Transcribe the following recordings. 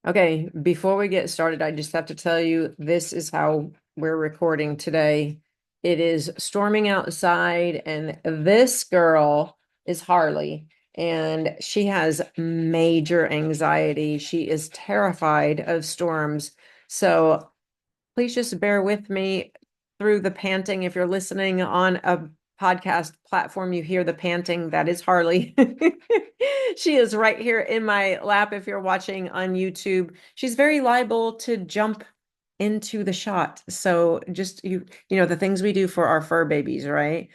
Okay, before we get started, I just have to tell you this is how we're recording today. It is storming outside, and this girl is Harley, and she has major anxiety. She is terrified of storms. So please just bear with me through the panting. If you're listening on a podcast platform, you hear the panting. That is Harley. She is right here in my lap. If you're watching on YouTube, she's very liable to jump into the shot. So just the things we do for our fur babies, right?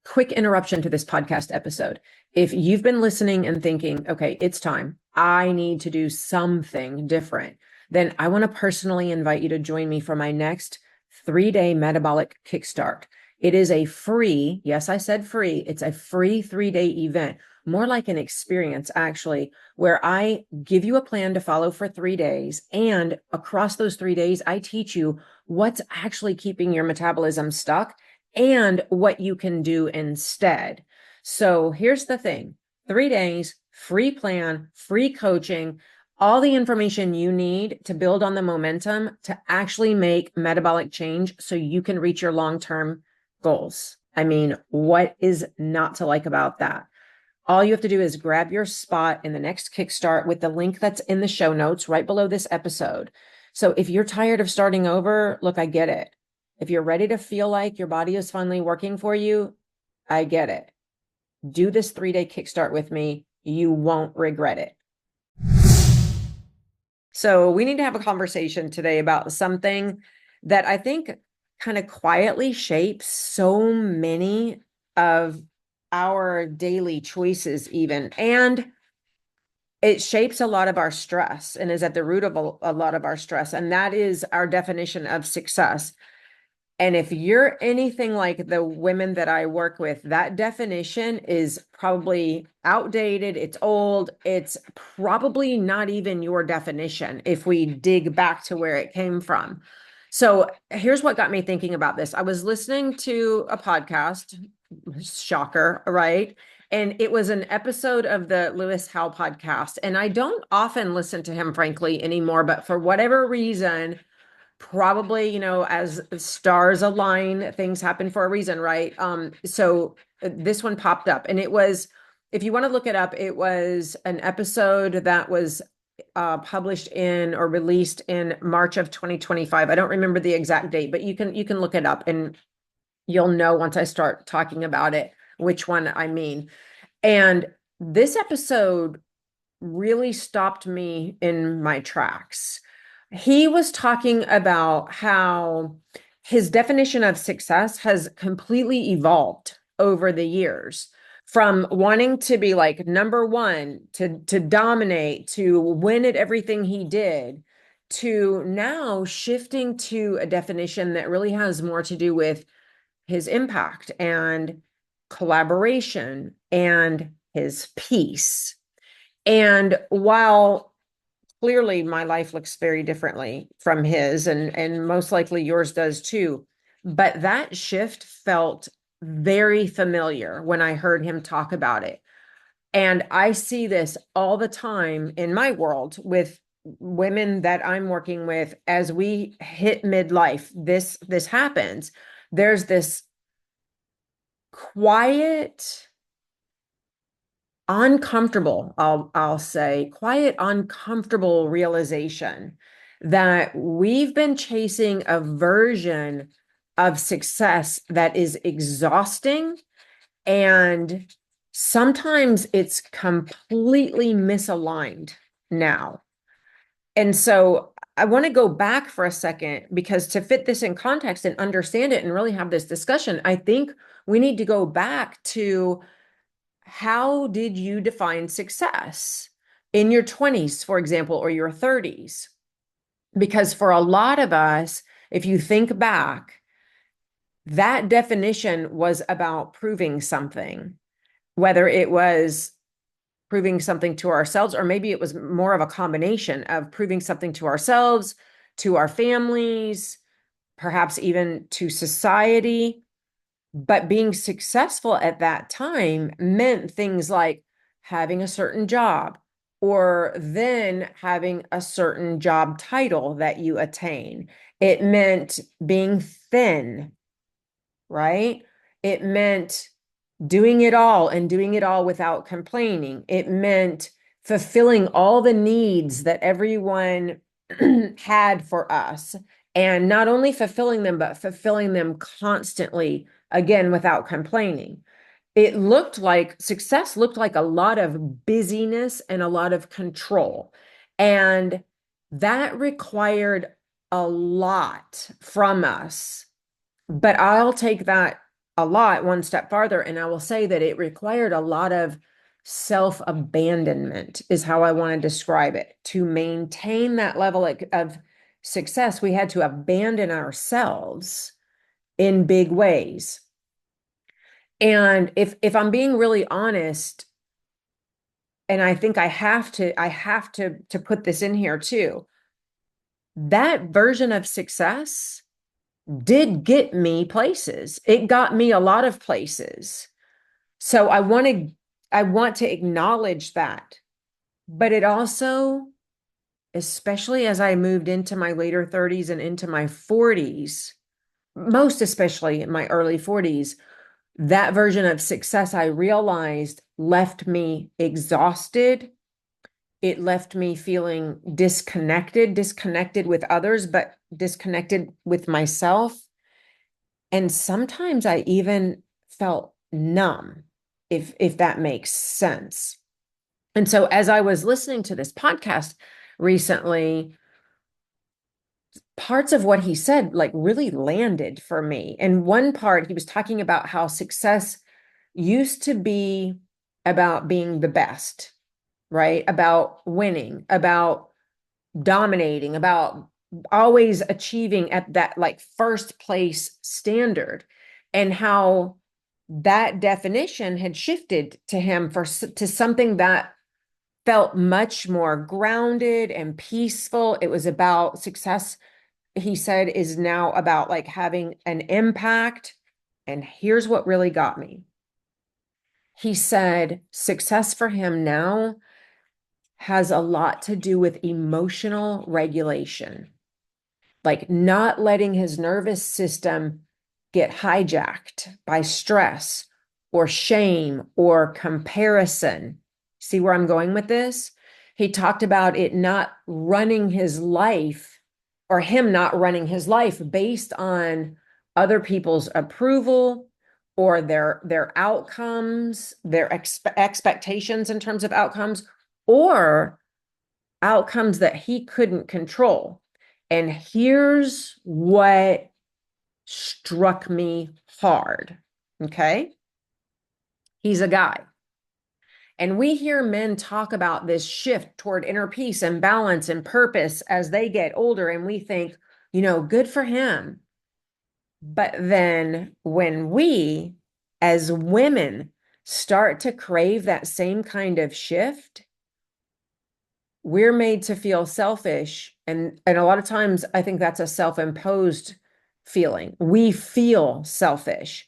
Quick interruption to this podcast episode. If you've been listening and thinking, okay, it's time, I need to do something different, then I want to personally invite you to join me for my next 3-day metabolic kickstart. It is a free, yes, I said free, it's a free 3-day event, more like an experience, actually, where I give you a plan to follow for 3 days. And across those 3 days, I teach you what's actually keeping your metabolism stuck and what you can do instead. So here's the thing: 3 days, free plan, free coaching, all the information you need to build on the momentum to actually make metabolic change so you can reach your long-term goals. I mean, what is not to like about that? All you have to do is grab your spot in the next Kickstart with the link that's in the show notes right below this episode. So if you're tired of starting over, look, I get it. If you're ready to feel like your body is finally working for you, I get it. Do this 3-day kickstart with me. You won't regret it. So we need to have a conversation today about something that I think kind of quietly shapes so many of our daily choices even. And it shapes a lot of our stress and is at the root of a lot of our stress. And that is our definition of success. And if you're anything like the women that I work with, that definition is probably outdated. It's old. It's probably not even your definition if we dig back to where it came from. So here's what got me thinking about this. I was listening to a podcast, shocker, right? And it was an episode of the Lewis Howell podcast. And I don't often listen to him, frankly, anymore, but for whatever reason, probably, as stars align, things happen for a reason, right? So this one popped up, and it was, if you want to look it up, it was an episode that was published in or released in March of 2025. I don't remember the exact date, but you can look it up and you'll know once I start talking about it which one I mean. And this episode really stopped me in my tracks. He was talking about how his definition of success has completely evolved over the years, from wanting to be like number one, to dominate, to win at everything he did, to now shifting to a definition that really has more to do with his impact and collaboration and his peace. And while clearly my life looks very differently from his, and most likely yours does too, but that shift felt very familiar when I heard him talk about it. And I see this all the time in my world with women that I'm working with. As we hit midlife, this happens. There's this quiet, uncomfortable, I'll say, quiet, uncomfortable realization that we've been chasing a version of success that is exhausting, and sometimes it's completely misaligned now. And so I want to go back for a second, because to fit this in context and understand it and really have this discussion, I think we need to go back to, how did you define success in your 20s, for example, or your 30s? Because for a lot of us, if you think back, that definition was about proving something, whether it was proving something to ourselves, or maybe it was more of a combination of proving something to ourselves, to our families, perhaps even to society. But being successful at that time meant things like having a certain job, or then having a certain job title that you attain. It meant being thin, right? It meant doing it all and doing it all without complaining. It meant fulfilling all the needs that everyone had for us. And not only fulfilling them, but fulfilling them constantly, again, without complaining. It looked like success looked like a lot of busyness and a lot of control. And that required a lot from us. But I'll take that a lot one step farther, and I will say that it required a lot of self-abandonment, is how I want to describe it. To maintain that level of success, we had to abandon ourselves in big ways. And if I'm being really honest, and I think I have to put this in here too, that version of success did get me places. It got me a lot of places. So I want to acknowledge that. But it also, especially as I moved into my later 30s and into my 40s, most especially in my early 40s, that version of success I realized left me exhausted. It left me feeling disconnected with others, but disconnected with myself. And sometimes I even felt numb, if that makes sense. And so as I was listening to this podcast recently, parts of what he said like really landed for me. And one part, he was talking about how success used to be about being the best, right? About winning, about dominating, about always achieving at that like first place standard, and how that definition had shifted to him to something that felt much more grounded and peaceful. It was about success, he said, is now about like having an impact. And here's what really got me. He said success for him now has a lot to do with emotional regulation, like not letting his nervous system get hijacked by stress or shame or comparison. See where I'm going with this? He talked about it not running his life, or him not running his life based on other people's approval or their outcomes, their expectations in terms of outcomes, or outcomes that he couldn't control. And here's what struck me hard. Okay. He's a guy. And we hear men talk about this shift toward inner peace and balance and purpose as they get older. And we think, good for him. But then when we, as women, start to crave that same kind of shift, we're made to feel selfish. And a lot of times I think that's a self-imposed feeling. We feel selfish,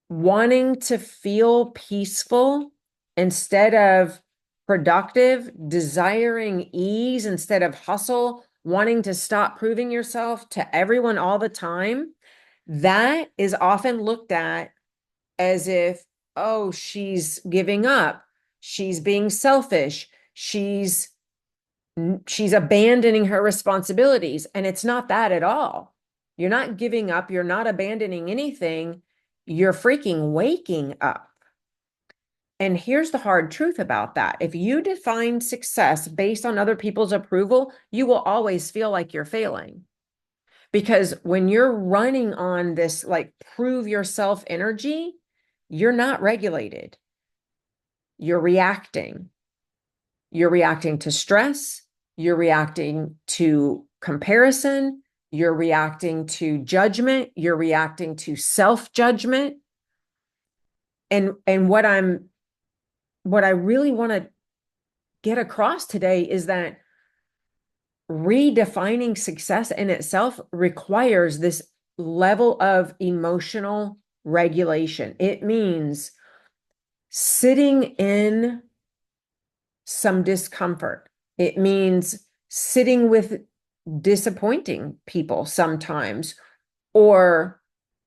wanting to feel peaceful instead of productive, desiring ease instead of hustle, wanting to stop proving yourself to everyone all the time. That is often looked at as if, oh, she's giving up. She's being selfish. She's abandoning her responsibilities. And it's not that at all. You're not giving up. You're not abandoning anything. You're freaking waking up. And here's the hard truth about that. If you define success based on other people's approval, you will always feel like you're failing. Because when you're running on this like prove yourself energy, you're not regulated. You're reacting. You're reacting to stress. You're reacting to comparison. You're reacting to judgment. You're reacting to self-judgment. And what I really want to get across today is that redefining success in itself requires this level of emotional regulation. It means sitting in some discomfort. It means sitting with disappointing people sometimes, or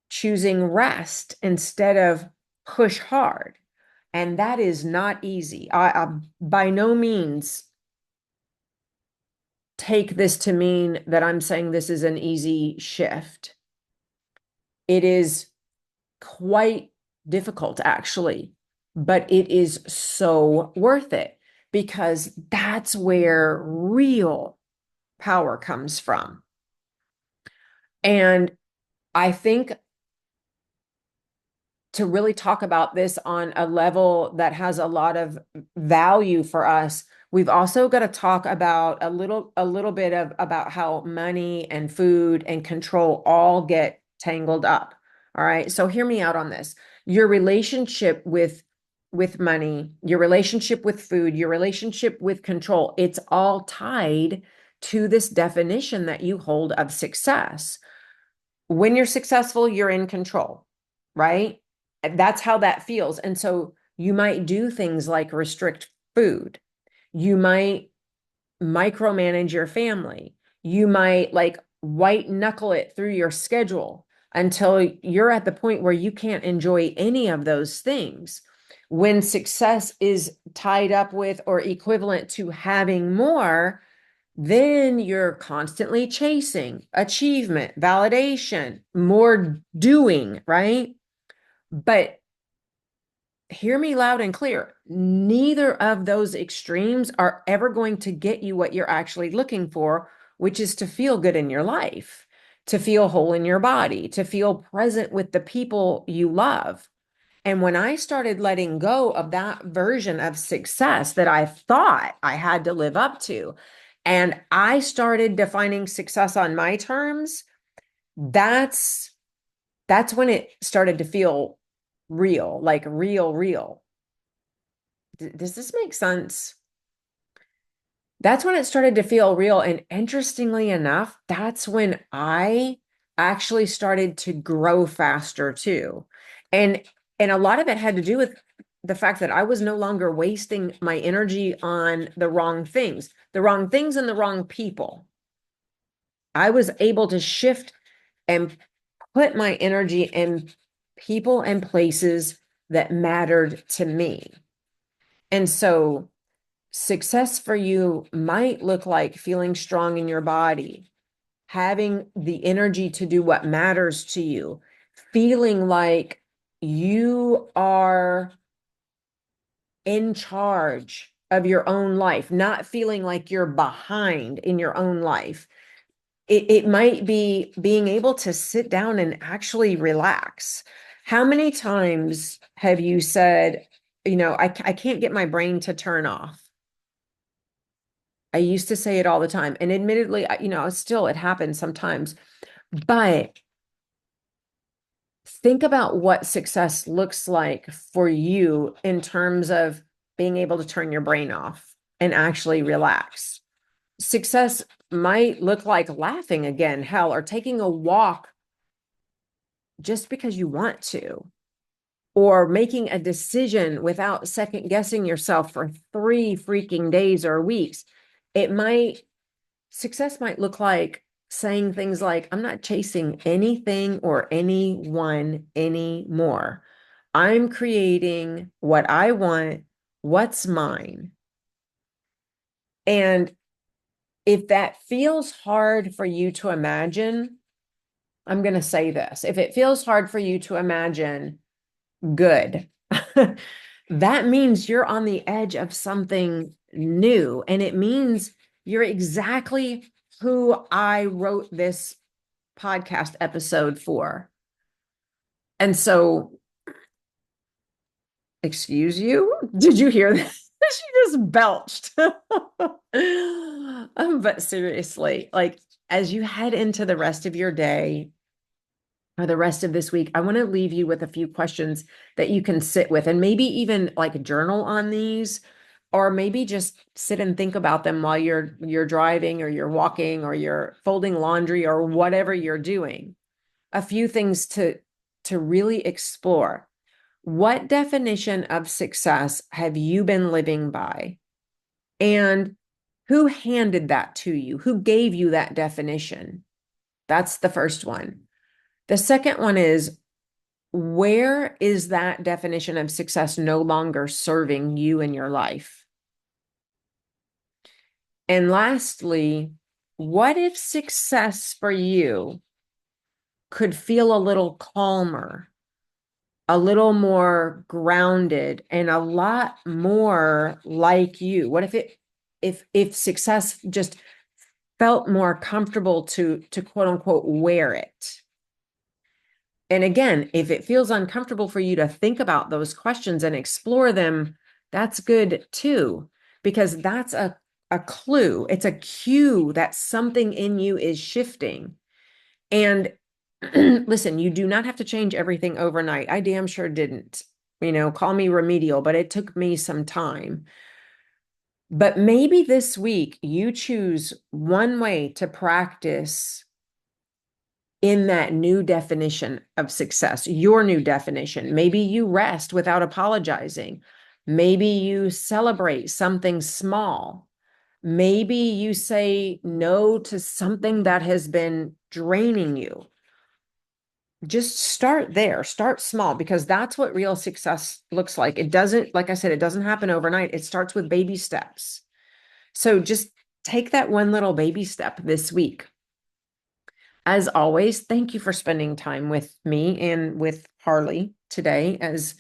choosing rest instead of push hard. And that is not easy. I by no means take this to mean that I'm saying this is an easy shift. It is quite difficult, actually, but it is so worth it because that's where real power comes from. And I think to really talk about this on a level that has a lot of value for us, we've also got to talk about a little bit of about how money and food and control all get tangled up. All right. So hear me out on this. Your relationship with money, your relationship with food, your relationship with control, it's all tied to this definition that you hold of success. When you're successful, you're in control, right? That's how that feels. And so you might do things like restrict food. You might micromanage your family. You might like white knuckle it through your schedule until you're at the point where you can't enjoy any of those things. When success is tied up with or equivalent to having more, then you're constantly chasing achievement, validation, more doing, right? But hear me loud and clear. Neither of those extremes are ever going to get you what you're actually looking for, which is to feel good in your life, to feel whole in your body, to feel present with the people you love. And when I started letting go of that version of success that I thought I had to live up to, and I started defining success on my terms, that's when it started to feel real, like real. Does this make sense? That's when it started to feel real. And interestingly enough, that's when I actually started to grow faster too. And a lot of it had to do with the fact that I was no longer wasting my energy on the wrong things and the wrong people. I was able to shift and put my energy in people and places that mattered to me. And so success for you might look like feeling strong in your body, having the energy to do what matters to you, feeling like you are in charge of your own life, not feeling like you're behind in your own life. It might be being able to sit down and actually relax. How many times have you said, I can't get my brain to turn off? I used to say it all the time. And admittedly, still it happens sometimes. But think about what success looks like for you in terms of being able to turn your brain off and actually relax. Success might look like laughing again, hell, or taking a walk just because you want to, or making a decision without second guessing yourself for 3 freaking days or weeks. Success might look like saying things like, I'm not chasing anything or anyone anymore. I'm creating what I want, what's mine. And if that feels hard for you to imagine, I'm going to say this. If it feels hard for you to imagine, good. That means you're on the edge of something new. And it means you're exactly who I wrote this podcast episode for. And so, excuse you? Did you hear that? She just belched. But seriously, like as you head into the rest of your day, or the rest of this week, I want to leave you with a few questions that you can sit with and maybe even like journal on these, or maybe just sit and think about them while you're driving or you're walking or you're folding laundry or whatever you're doing. A few things to really explore. What definition of success have you been living by? And who handed that to you? Who gave you that definition? That's the first one. The second one is, where is that definition of success no longer serving you in your life? And lastly, what if success for you could feel a little calmer, a little more grounded, and a lot more like you? What if success just felt more comfortable to quote unquote wear it? And again, if it feels uncomfortable for you to think about those questions and explore them, that's good too, because that's a clue. It's a cue that something in you is shifting. And listen, you do not have to change everything overnight. I damn sure didn't. Call me remedial, but it took me some time. But maybe this week you choose one way to practice in that new definition of success, your new definition. Maybe you rest without apologizing. Maybe you celebrate something small. Maybe you say no to something that has been draining you. Just start there, start small, because that's what real success looks like. It doesn't, like I said, it doesn't happen overnight. It starts with baby steps. So just take that one little baby step this week. As always, thank you for spending time with me and with Harley today as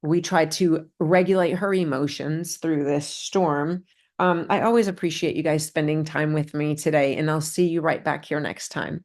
we try to regulate her emotions through this storm. I always appreciate you guys spending time with me today, and I'll see you right back here next time.